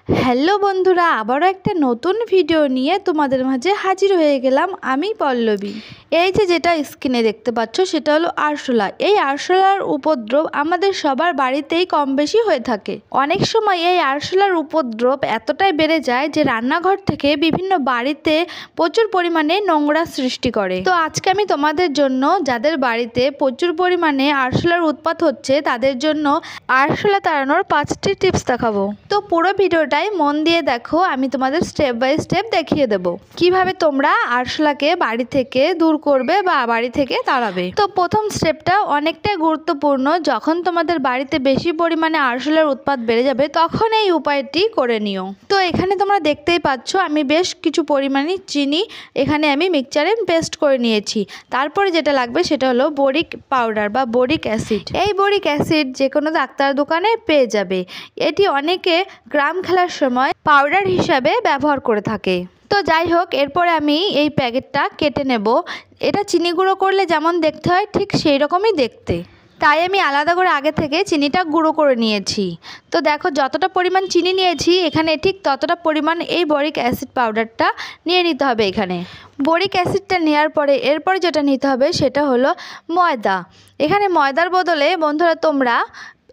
Hello বন্ধুরা, আবারও একটা নতুন ভিডিও নিয়ে তোমাদের মাঝে হাজির হয়ে গেলাম আমি পল্লবী। এই যেটা স্ক্রিনে দেখতে পাচ্ছ সেটা হলো আরশোলা। এই আরশোলার উপদ্রব আমাদের সবার বাড়িতেই কম বেশি হয়ে থাকে। অনেক সময় এই আরশোলার উপদ্রব এতটাই বেড়ে যায় যে রান্নাঘর থেকে বিভিন্ন বাড়িতে প্রচুর পরিমাণে নোংরা সৃষ্টি করে। তো আজকে আমি তোমাদের জন্য যাদের বাড়িতে প্রচুর পরিমাণে আরশোলার উৎপাত হচ্ছে তাদের জন্য আরশোলা তাড়ানোর 5টি টিপস দেখাবো। তো পুরো ভিডিওটাই মন দিয়ে দেখো, আমি তোমাদের স্টেপ বাই স্টেপ দেখিয়ে দেব কিভাবে তোমরা আরশোলাকে বাড়ি থেকে দূর করবে বা বাড়ি থেকে তাড়াবে। তো প্রথম স্টেপটা অনেকটাই গুরুত্বপূর্ণ। যখন তোমাদের বাড়িতে বেশি পরিমাণে আরশোলার উৎপাত বেড়ে যাবে তখন এই উপায়টি করে নিও। তো এখানে তোমরা দেখতেই পাচ্ছ আমি বেশ কিছু পরিমাণে চিনি এখানে আমি মিক্সচারে পেস্ট করে নিয়েছি। তারপরে যেটা লাগবে সেটা হলো বোরিক পাউডার বা বোরিক অ্যাসিড। এই বোরিক অ্যাসিড যে কোনো ডাক্তার দোকানে পেয়ে যাবে। এটি অনেকে গ্রাম খেলার সময় পাউডার হিসাবে ব্যবহার করে থাকে। তো যাই হোক, এরপরে আমি এই প্যাকেটটা কেটে নেব। এটা চিনি গুঁড়ো করলে যেমন দেখতে হয় ঠিক সেই রকমই দেখতে, তাই আমি আলাদা করে আগে থেকে চিনিটা গুঁড়ো করে নিয়েছি। তো দেখো যতটা পরিমাণ চিনি নিয়েছি এখানে ঠিক ততটা পরিমাণ এই বোরিক অ্যাসিড পাউডারটা নিয়ে নিতে হবে। এখানে বোরিক অ্যাসিডটা নেওয়ার পরে এরপরে যেটা নিতে হবে সেটা হলো ময়দা। এখানে ময়দার বদলে বন্ধুরা তোমরা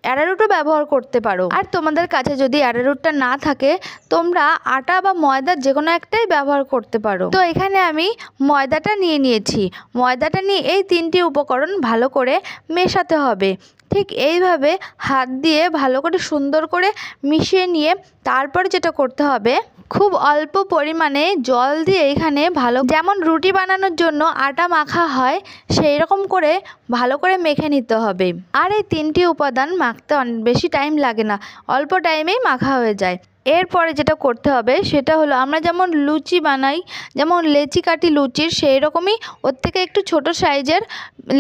অ্যারারুটও ব্যবহার করতে পারো। আর তোমাদের কাছে যদি অ্যারারুটটা না থাকে তোমরা আটা বা ময়দার যে কোনো একটাই ব্যবহার করতে পারো। তো এখানে আমি ময়দাটা নিয়ে নিয়েছি। ময়দাটা নিয়ে এই 3টি উপকরণ ভালো করে মেশাতে হবে। ঠিক এইভাবে হাত দিয়ে ভালো করে সুন্দর করে মিশিয়ে নিয়ে তারপর যেটা করতে হবে, খুব অল্প পরিমাণে জল দিয়ে এখানে ভালো, যেমন রুটি বানানোর জন্য আটা মাখা হয় সেই রকম করে ভালো করে মেখে নিতে হবে। আর এই 3টি উপাদান মাখতে বেশি টাইম লাগে না, অল্প টাইমেই মাখা হয়ে যায়। এরপরে যেটা করতে হবে সেটা হলো আমরা যেমন লুচি বানাই, যেমন লেচি কাটি লুচির, সেই রকমই ওর থেকে একটু ছোট সাইজের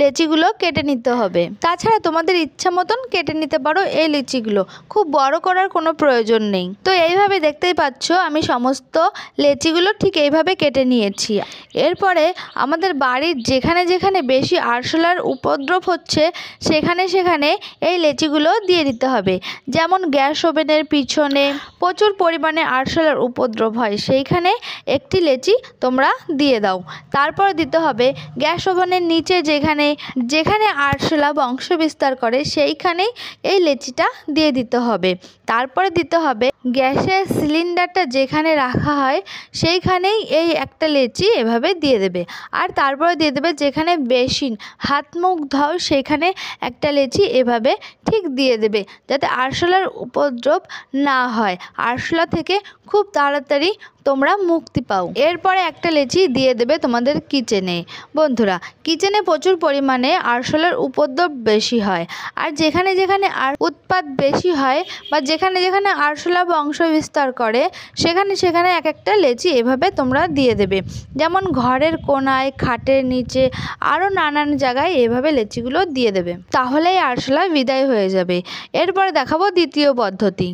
লেচিগুলো কেটে নিতে হবে। তাছাড়া তোমাদের ইচ্ছা মতন কেটে নিতে পারো এই লিচিগুলো, খুব বড় করার কোনো প্রয়োজন নেই। তো এইভাবে দেখতেই পাচ্ছ আমি সমস্ত লেচিগুলো ঠিক এইভাবে কেটে নিয়েছি। এরপরে আমাদের বাড়ির যেখানে যেখানে বেশি আরশোলার উপদ্রব হচ্ছে সেখানে সেখানে এই লেচিগুলো দিয়ে দিতে হবে। যেমন গ্যাস ওভেনের পিছনে প্রচুর পরিমাণে আরশোলার উপদ্রব হয়, সেইখানে একটি লেচি তোমরা দিয়ে দাও। তারপর দিতে হবে গ্যাস ওভেনের নিচে যেখানে যেখানে আরশোলা বংশ বিস্তার করে সেইখানেই এই লেচিটা দিয়ে দিতে হবে। তারপরে দিতে হবে গ্যাসের সিলিন্ডারটা যেখানে রাখা হয় সেইখানেই এই একটা লেচি এভাবে দিয়ে দেবে। আর তারপরে দিয়ে দেবে যেখানে বেসিন, হাত মুখ ধোও সেইখানে একটা লেচি এভাবে ঠিক দিয়ে দেবে, যাতে আরশোলার উপদ্রব না হয়, আরশোলা থেকে খুব তাড়াতাড়ি তোমরা মুক্তি পাও। এরপরে একটা লেচি দিয়ে দেবে তোমাদের কিচেনে। বন্ধুরা, কিচেনে প্রচুর পরিমাণে আরশোলার উপদ্রব বেশি হয়, আর যেখানে যেখানে উৎপাত বেশি হয় বা যেখানে যেখানে আরশোলা বংশ বিস্তার করে সেখানে সেখানে এক একটা লেচি এভাবে তোমরা দিয়ে দেবে। যেমন ঘরের কোনায়, খাটের নিচে, আরও নানান জায়গায় এভাবে লেচিগুলো দিয়ে দেবে, তাহলেই আরশোলা বিদায় হয়ে যাবে। এরপরে দেখাবো দ্বিতীয় পদ্ধতি।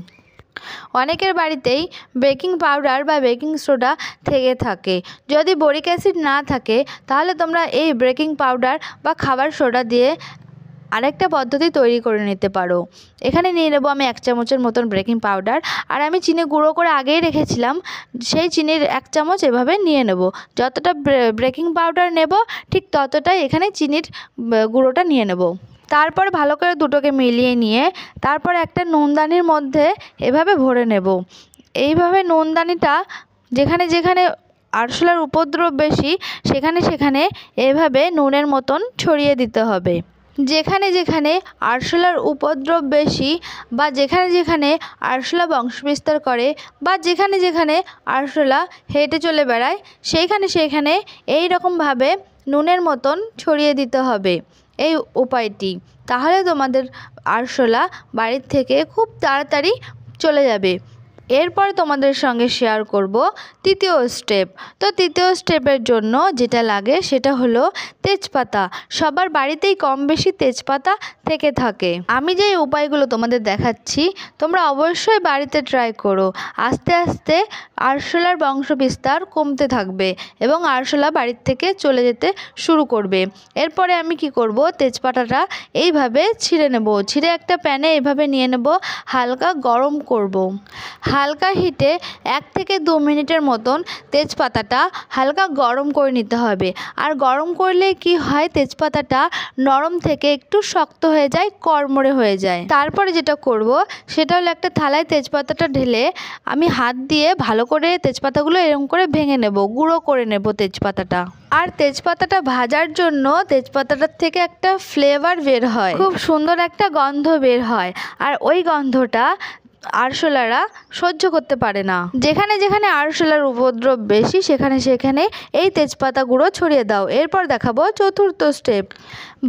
অনেকের বাড়িতেই বেকিং পাউডার বা বেকিং সোডা থেকে থাকে। যদি বোরিক অ্যাসিড না থাকে তাহলে তোমরা এই বেকিং পাউডার বা খাবার সোডা দিয়ে আরেকটা পদ্ধতি তৈরি করে নিতে পারো। এখানে নিয়ে নেবো আমি 1 চামচের মতন বেকিং পাউডার, আর আমি চিনি গুঁড়ো করে আগেই রেখেছিলাম সেই চিনির 1 চামচ এভাবে নিয়ে নেব। যতটা বেকিং পাউডার নেব ঠিক ততটাই এখানে চিনির গুঁড়োটা নিয়ে নেব। তারপর ভালো করে দুটোকে মিলিয়ে নিয়ে তারপর একটা নুনদানির মধ্যে এভাবে ভরে নেব। এইভাবে নুনদানিটা যেখানে যেখানে আরশোলার উপদ্রব বেশি সেখানে সেখানে এভাবে নুনের মতন ছড়িয়ে দিতে হবে। যেখানে যেখানে আরশোলার উপদ্রব বেশি বা যেখানে যেখানে আরশোলা বংশবিস্তার করে বা যেখানে যেখানে আরশোলা হেঁটে চলে বেড়ায় সেইখানে সেইখানে এই রকমভাবে নুনের মতন ছড়িয়ে দিতে হবে এই উপায়টি। তাহলে তোমাদের আরশোলা বাড়ির থেকে খুব তাড়াতাড়ি চলে যাবে। এরপর তোমাদের সঙ্গে শেয়ার করব তৃতীয় স্টেপ। তো তৃতীয় স্টেপের জন্য যেটা লাগে সেটা হলো তেজপাতা। সবার বাড়িতেই কম বেশি তেজপাতা থেকে থাকে। আমি যে উপায়গুলো তোমাদের দেখাচ্ছি তোমরা অবশ্যই বাড়িতে ট্রাই করো। আস্তে আস্তে আরশোলার বংশ বিস্তার কমতে থাকবে এবং আরশোলা বাড়ির থেকে চলে যেতে শুরু করবে। এরপরে আমি কি করব, তেজপাতাটা এইভাবে ছিঁড়ে নেব। ছিঁড়ে একটা প্যানে এইভাবে নিয়ে নেব, হালকা গরম করব। হালকা হিটে 1 থেকে 2 মিনিটের মতন তেজপাতাটা হালকা গরম করে নিতে হবে। আর গরম করলে কি হয়, তেজপাতাটা নরম থেকে একটু শক্ত হয়ে যায়, কড়মড়ে হয়ে যায়। তারপরে যেটা করব সেটা হলো একটা থালায় তেজপাতাটা ঢেলে আমি হাত দিয়ে ভালো করে তেজপাতাগুলো এরকম করে ভেঙে নেব, গুঁড়ো করে নেব তেজপাতাটা। আর তেজপাতাটা ভাজার জন্য তেজপাতাটার থেকে একটা ফ্লেভার বের হয়, খুব সুন্দর একটা গন্ধ বের হয়। আর ওই গন্ধটা আরশোলারা সহ্য করতে পারে না। যেখানে যেখানে আরশোলার উপদ্রব বেশি সেখানে সেখানে এই তেজপাতা গুঁড়ো ছড়িয়ে দাও। এরপর দেখাবো চতুর্থ স্টেপ।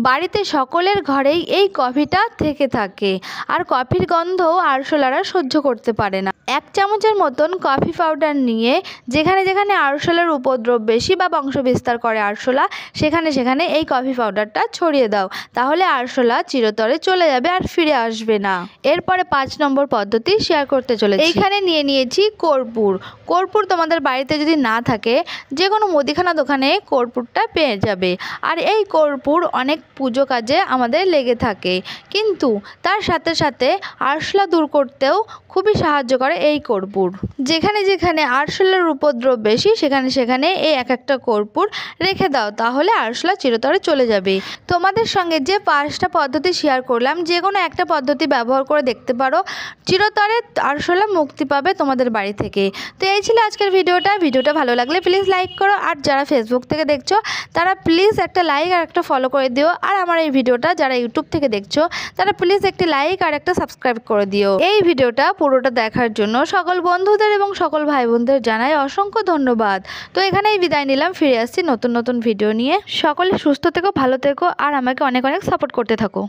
বাড়িতে সকলের ঘরেই এই কফিটা থেকে থাকে, আর কফির গন্ধও আরশোলারা সহ্য করতে পারে না। 1 চামচের মতন কফি পাউডার নিয়ে যেখানে যেখানে আরশোলার উপদ্রব বেশি বা বংশ বিস্তার করে আরশোলা, সেখানে সেখানে এই কফি পাউডারটা ছড়িয়ে দাও। তাহলে আরশোলা চিরতরে চলে যাবে আর ফিরে আসবে না। এরপরে 5 নম্বর পদ্ধতি শেয়ার করতে চলেছি। এইখানে নিয়ে নিয়েছি কর্পূর। কর্পূর তোমাদের বাড়িতে যদি না থাকে, যে কোনো মুদিখানা দোকানে কর্পূরটা পেয়ে যাবে। আর এই কর্পূর অনেক পুজো কাজে আমাদের লেগে থাকে, কিন্তু তার সাথে সাথে আরশোলা দূর করতেও খুবই সাহায্য করে এই কর্পূর। যেখানে যেখানে আরশোলার উপদ্রব বেশি সেখানে সেখানে এই একটা কর্পূর রেখে দাও, তাহলে আরশোলা চিরতরে চলে যাবে। তোমাদের সঙ্গে যে 5টা পদ্ধতি শেয়ার করলাম, যে কোনো একটা পদ্ধতি ব্যবহার করে দেখতে পারো, চিরতরে আরশোলা মুক্তি পাবে তোমাদের বাড়ি থেকে। তো এই ছিল আজকের ভিডিওটা ভালো লাগলে প্লিজ লাইক করো। আর যারা ফেসবুক থেকে দেখছো তারা প্লিজ একটা লাইক আর একটা ফলো করে দিও। আর আমার এই ভিডিওটা যারা ইউটিউব থেকে দেখছো তারা প্লিজ একটি লাইক আর একটা সাবস্ক্রাইব করে দিও। এই ভিডিওটা পুরোটা দেখার জন্য সকল বন্ধুদের এবং সকল ভাই বোনদের জানাই অসংখ্য ধন্যবাদ। তো এখানেই বিদায় নিলাম, ফিরে আসছি নতুন নতুন ভিডিও নিয়ে। সকলে সুস্থ থেকো, ভালো থেকো আর আমাকে অনেক অনেক সাপোর্ট করতে থাকো।